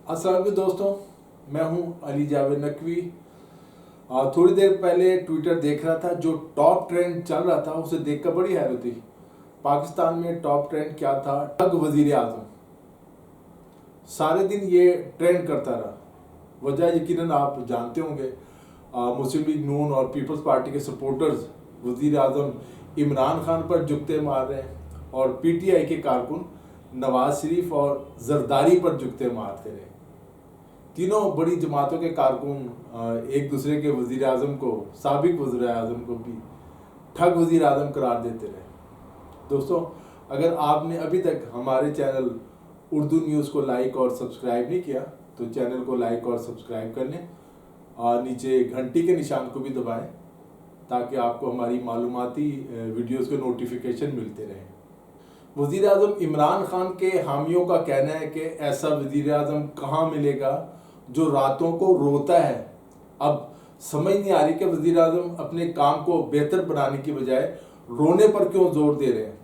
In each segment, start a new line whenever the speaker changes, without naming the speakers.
अस्सलाम वालेकुम दोस्तों, मैं हूं अली जावेद नकवी। थोड़ी देर पहले ट्विटर देख रहा था, जो टॉप ट्रेंड चल रहा था उसे देखकर बड़ी हैरत हुई। पाकिस्तान में टॉप ट्रेंड क्या था? ठग वजीर आजम। सारे दिन ये ट्रेंड करता रहा। वजह यकीनन आप जानते होंगे। मुस्लिम लीग नून और पीपल्स पार्टी के सपोर्टर्स वजीर आजम इमरान खान पर जुगते मार रहे हैं और पीटीआई के कारकुन नवाज शरीफ और जरदारी पर जुगते मारते रहे। तीनों बड़ी जमातों के कारकुन एक दूसरे के वजीर आजम को, साबिक वजीर आजम को भी ठग वजीर आजम करार देते रहे। दोस्तों, अगर आपने अभी तक हमारे चैनल उर्दू न्यूज़ को लाइक और सब्सक्राइब नहीं किया तो चैनल को लाइक और सब्सक्राइब कर लें और नीचे घंटी के निशान को भी दबाएं ताकि आपको हमारी मालूमाती वीडियोस के नोटिफिकेशन मिलते रहें। वज़ीर आज़म इमरान खान के हामियों का कहना है कि ऐसा वज़ीर आज़म कहाँ मिलेगा जो रातों को रोता है। अब समझ नहीं आ रही कि वज़ीर आज़म अपने काम को बेहतर बनाने की बजाय रोने पर क्यों जोर दे रहे हैं,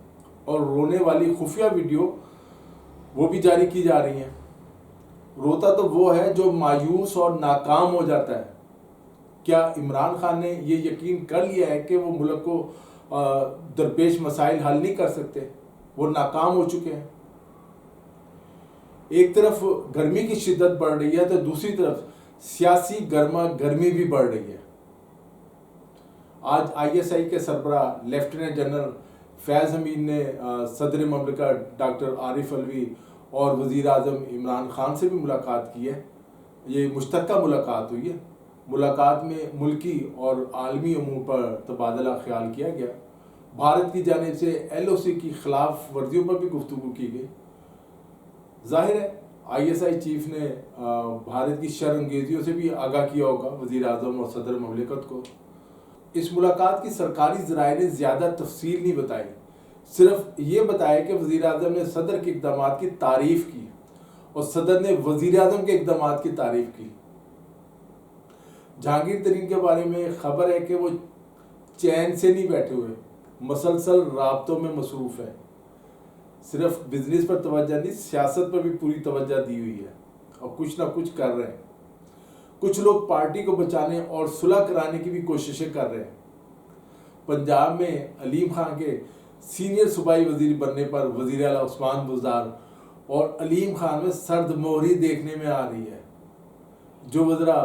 और रोने वाली खुफिया वीडियो वो भी जारी की जा रही हैं। रोता तो वो है जो मायूस और नाकाम हो जाता है। क्या इमरान खान ने ये यकीन कर लिया है कि वो मुल्क को दरपेश मसाइल हल नहीं कर सकते? वो नाकाम हो चुके हैं। एक तरफ गर्मी की शिद्दत बढ़ रही है तो दूसरी तरफ सियासी गर्मा गर्मी भी बढ़ रही है। आज आईएसआई के सरबराह लेफ्टिनेंट जनरल फैज़ हमीद ने सदर ममलिकत डॉक्टर आरिफ अलवी और वज़ीर आज़म इमरान खान से भी मुलाकात की है। ये मुश्तरका मुलाकात हुई है। मुलाकात में मुल्की और आलमी अमूर पर तबादला ख्याल किया गया। भारत की जानिब से एलओसी की खिलाफ वर्जियों पर भी गुफ्तगू की गई। जाहिर है आईएसआई चीफ ने भारत की शर्मंगेजियों से भी आगाह किया होगा वज़ीर आज़म और सदर ममलिकत को। इस मुलाकात की सरकारी ज़राए ने ज़्यादा तफसील नहीं बताई, सिर्फ ये बताया कि वज़ीर आज़म ने सदर के इक़दाम की तारीफ़ की और सदर ने वज़ीर आज़म के इक़दाम की तारीफ़ की। जहांगीर तरीन के बारे में खबर है कि वो चैन से नहीं बैठे हुए, मसलसल राब्तों में मसरूफ़ है। सिर्फ बिजनेस पर तवज्जो नहीं, सियासत पर भी पूरी तवज्जो दी हुई है और कुछ ना कुछ कर रहे हैं। कुछ लोग पार्टी को बचाने और सुलह कराने की भी कोशिशें कर रहे हैं। पंजाब में अलीम खान के सीनियर सूबाई वजीर बनने पर वजीर आला उस्मान बुज़दार और अलीम खान में सर्द मोहरी देखने में आ रही है। जो वज़रा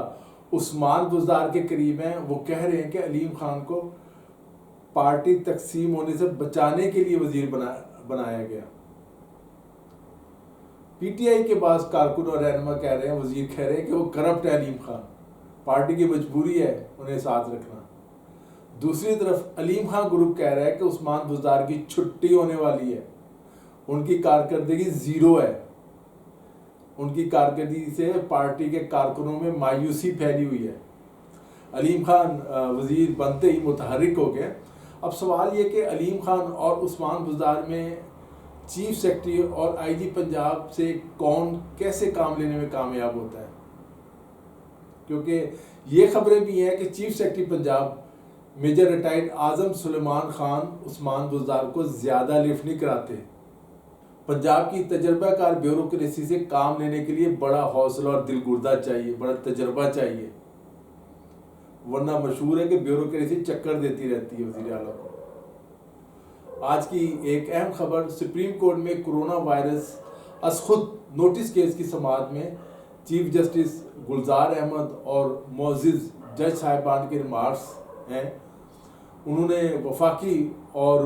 उस्मान बुज़दार के करीब हैं वो कह रहे हैं कि अलीम खान को पार्टी तकसीम होने से बचाने के लिए वजीर बनाया गया। पीटीआई के पास कारकुन और रहनुमा कह रहे हैं, वजीर कह रहे हैं कि वो करप्ट है अलीम खान, पार्टी की मजबूरी है उन्हें साथ रखना। दूसरी तरफ अलीम खान ग्रुप कह रहा है कि उस्मान बुज़दार की छुट्टी होने वाली है, उनकी कारकर्दगी ज़ीरो है। उनकी कारकर्दगी से पार्टी के कारकुनों में मायूसी फैली हुई है। अलीम खान वजीर बनते ही मुतहर्रिक हो गए। अब सवाल ये कि अलीम खान और उस्मान बुज़दार में चीफ सेक्रेटरी और आईजी पंजाब से कौन कैसे काम लेने में कामयाब होता है, क्योंकि ये खबरें भी हैं कि chief secretary Punjab major retired Azam Suleman Khan Usman Buzdar को ज़्यादा लिफ्ट नहीं कराते। पंजाब की तजर्बाकार ब्यूरोक्रेसी से काम लेने के लिए बड़ा हौसला और दिलगुर्दा चाहिए, बड़ा तजर्बा चाहिए, वरना मशहूर है कि ब्यूरोक्रेसी चक्कर देती रहती है वज़ीर आला को। आज की एक अहम खबर, सुप्रीम कोर्ट में कोरोना वायरस अस खुद नोटिस केस की समाअत में चीफ जस्टिस गुलजार अहमद और मोअज़्ज़िज़ जज साहिबान के रिमार्क्स हैं। उन्होंने वफाकी और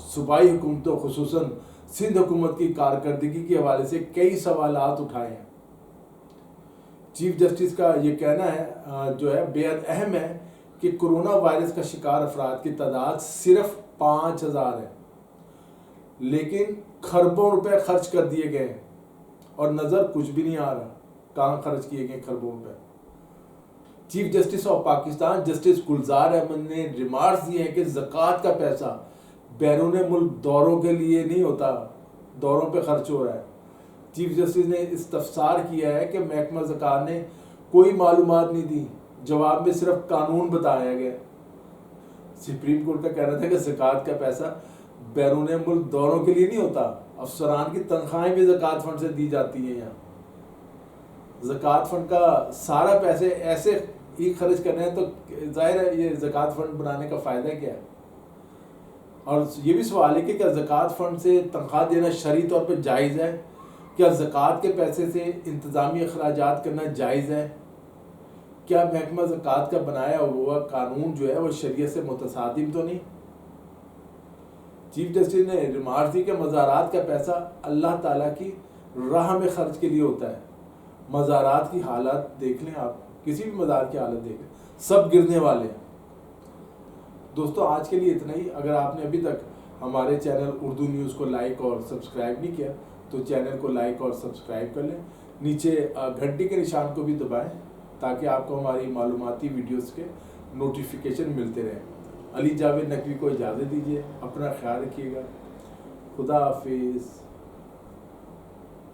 सूबाई हुकूमतों खुसूसन सिंध हुकूमत की कारकर्दगी के हवाले से कई सवालात उठाए हैं। चीफ जस्टिस का ये कहना है जो है बेहद अहम है कि कोरोना वायरस का शिकार अफराद की तादाद सिर्फ 5000 है, लेकिन खरबों रुपए खर्च कर दिए गए और नज़र कुछ भी नहीं आ रहा कहाँ खर्च किए गए खरबों रुपए। Chief justice of Pakistan justice Gulzar Ahmed ने रिमार्क्स दिए हैं कि ज़कात का पैसा बैरून मुल्क दौरों के लिए नहीं होता, दौरों पे खर्च हो रहा है। चीफ जस्टिस ने इस्तफसार किया है कि महकमा ज़कात ने कोई मालूमात नहीं दी, जवाब में सिर्फ कानून बताया गया। सुप्रीम कोर्ट का कहना था कि ज़कात का पैसा बैरून मुल्क दौरों के लिए नहीं होता, अफसरान की तनख्वाहें भी ज़कात फंड से दी जाती हैं यहाँ। زکوٰۃ فنڈ کا سارا پیسے ایسے ہی خرچ کرنے ہیں تو ظاہر ہے یہ زکوٰۃ فنڈ بنانے کا فائدہ کیا ہے؟ اور یہ بھی سوال ہے کہ کیا زکوٰۃ فنڈ سے تنخواہ دینا شرعی طور پہ جائز ہے؟ کیا زکوٰۃ کے پیسے سے انتظامی اخراجات کرنا جائز ہے؟ کیا محکمہ زکوٰۃ کا بنایا ہوا قانون جو ہے وہ شریعت سے متصادم تو نہیں؟ چیف جسٹس نے ریمارک دی کہ مزارات کا پیسہ اللہ تعالیٰ کی راہ میں خرچ کے لیے ہوتا ہے۔ مزارات کی حالت دیکھ لیں آپ، کسی بھی مزار کی حالت دیکھ لیں، سب گرنے والے ہیں۔ دوستو آج کے لیے اتنا ہی۔ اگر آپ نے ابھی تک ہمارے چینل اردو نیوز کو لائک اور سبسکرائب نہیں کیا تو چینل کو لائک اور سبسکرائب کر لیں، نیچے گھنٹی کے نشان کو بھی دبائیں تاکہ آپ کو ہماری معلوماتی ویڈیوز کے نوٹیفیکیشن ملتے رہیں۔ علی جاوید نقوی کو اجازت دیجیے، اپنا خیال رکھیے گا، خدا حافظ۔